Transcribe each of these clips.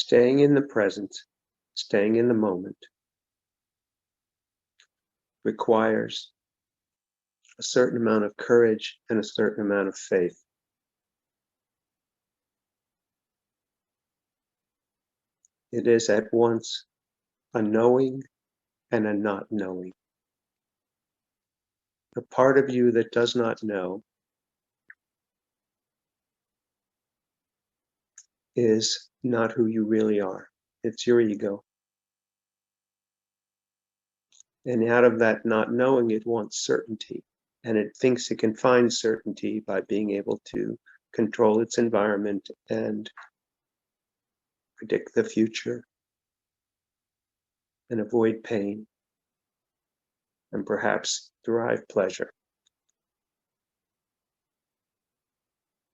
Staying in the present, staying in the moment, requires a certain amount of courage and a certain amount of faith. It is at once a knowing and a not knowing. The part of you that does not know is not who you really are. It's your ego. And out of that not knowing, it wants certainty. And it thinks it can find certainty by being able to control its environment and predict the future and avoid pain and perhaps derive pleasure.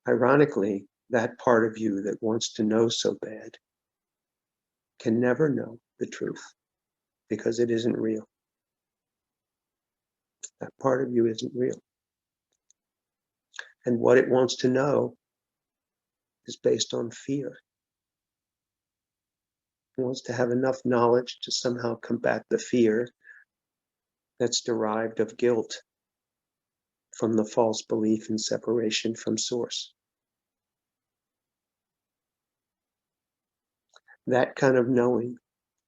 Ironically, that part of you that wants to know so bad can never know the truth because it isn't real. That part of you isn't real. And what it wants to know is based on fear. It wants to have enough knowledge to somehow combat the fear that's derived of guilt from the false belief in separation from source. That kind of knowing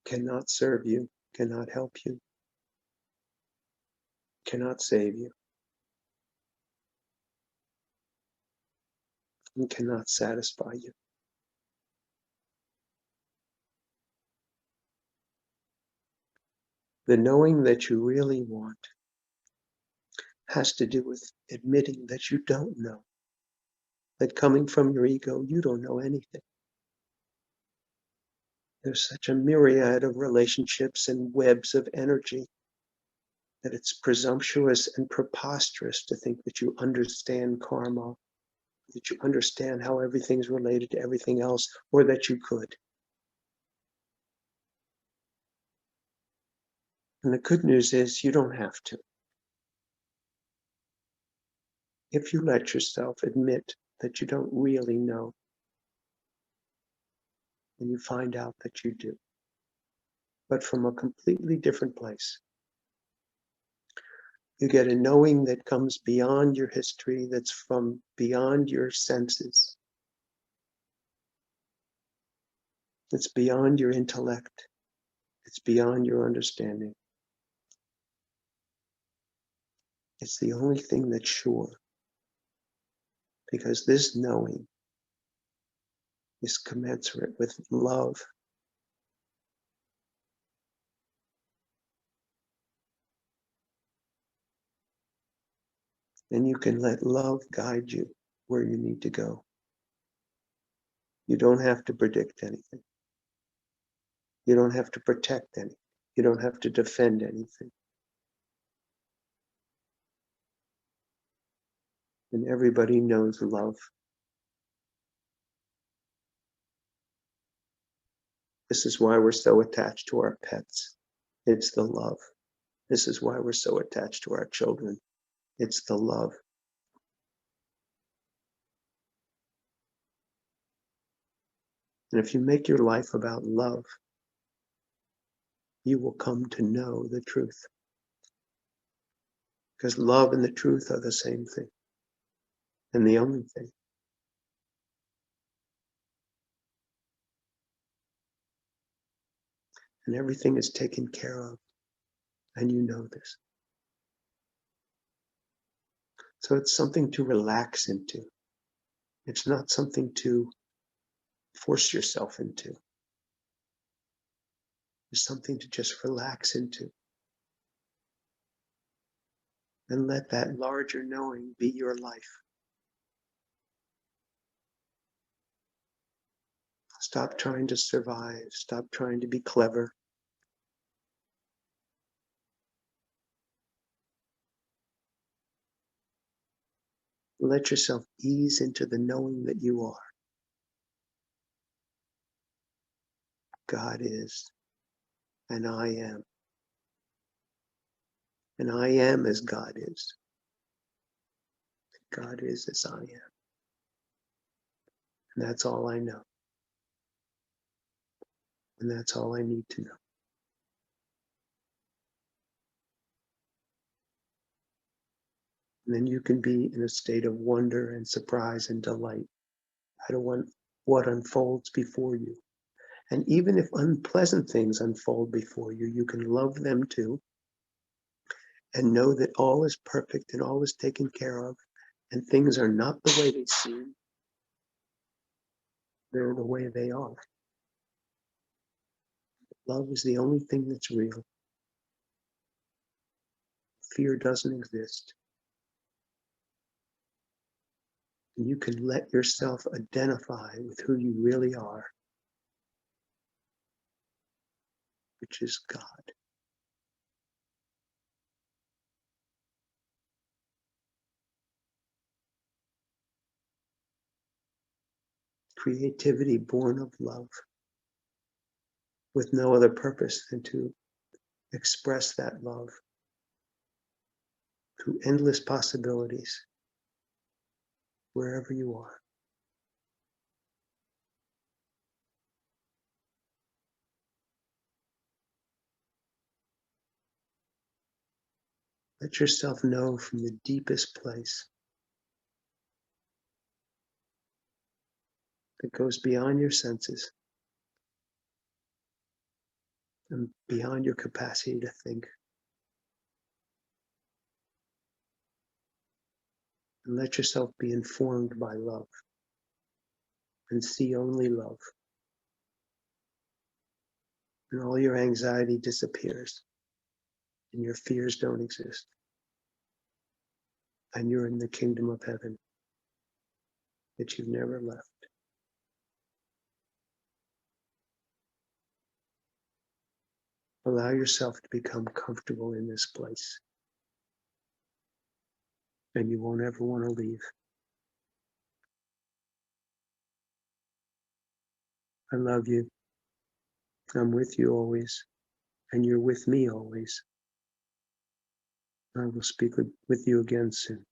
cannot serve you, cannot help you, cannot save you, and cannot satisfy you. The knowing that you really want has to do with admitting that you don't know. That coming from your ego, you don't know anything. There's such a myriad of relationships and webs of energy that it's presumptuous and preposterous to think that you understand karma, that you understand how everything's related to everything else, or that you could. And the good news is you don't have to. If you let yourself admit that you don't really know, and you find out that you do, but from a completely different place. You get a knowing that comes beyond your history, that's from beyond your senses. It's beyond your intellect. It's beyond your understanding. It's the only thing that's sure. Because this knowing is commensurate with love. And you can let love guide you where you need to go. You don't have to predict anything. You don't have to protect anything. You don't have to defend anything. And everybody knows love. This is why we're so attached to our pets. It's the love. This is why we're so attached to our children. It's the love. And if you make your life about love, you will come to know the truth. Because love and the truth are the same thing. And the only thing. And everything is taken care of. And you know this. So it's something to relax into. It's not something to force yourself into. It's something to just relax into. And let that larger knowing be your life. Stop trying to survive. Stop trying to be clever. Let yourself ease into the knowing that you are. God is, and I am. And I am as God is. God is as I am. And that's all I know. And that's all I need to know. And then you can be in a state of wonder and surprise and delight at what unfolds before you. And even if unpleasant things unfold before you, you can love them too and know that all is perfect and all is taken care of and things are not the way they seem. They're the way they are. Love is the only thing that's real. Fear doesn't exist. And you can let yourself identify with who you really are, which is God. Creativity born of love, with no other purpose than to express that love through endless possibilities, wherever you are. Let yourself know from the deepest place that goes beyond your senses and beyond your capacity to think. And let yourself be informed by love and see only love. And all your anxiety disappears and your fears don't exist. And you're in the kingdom of heaven that you've never left. Allow yourself to become comfortable in this place. And you won't ever want to leave. I love you. I'm with you always. And you're with me always. I will speak with you again soon.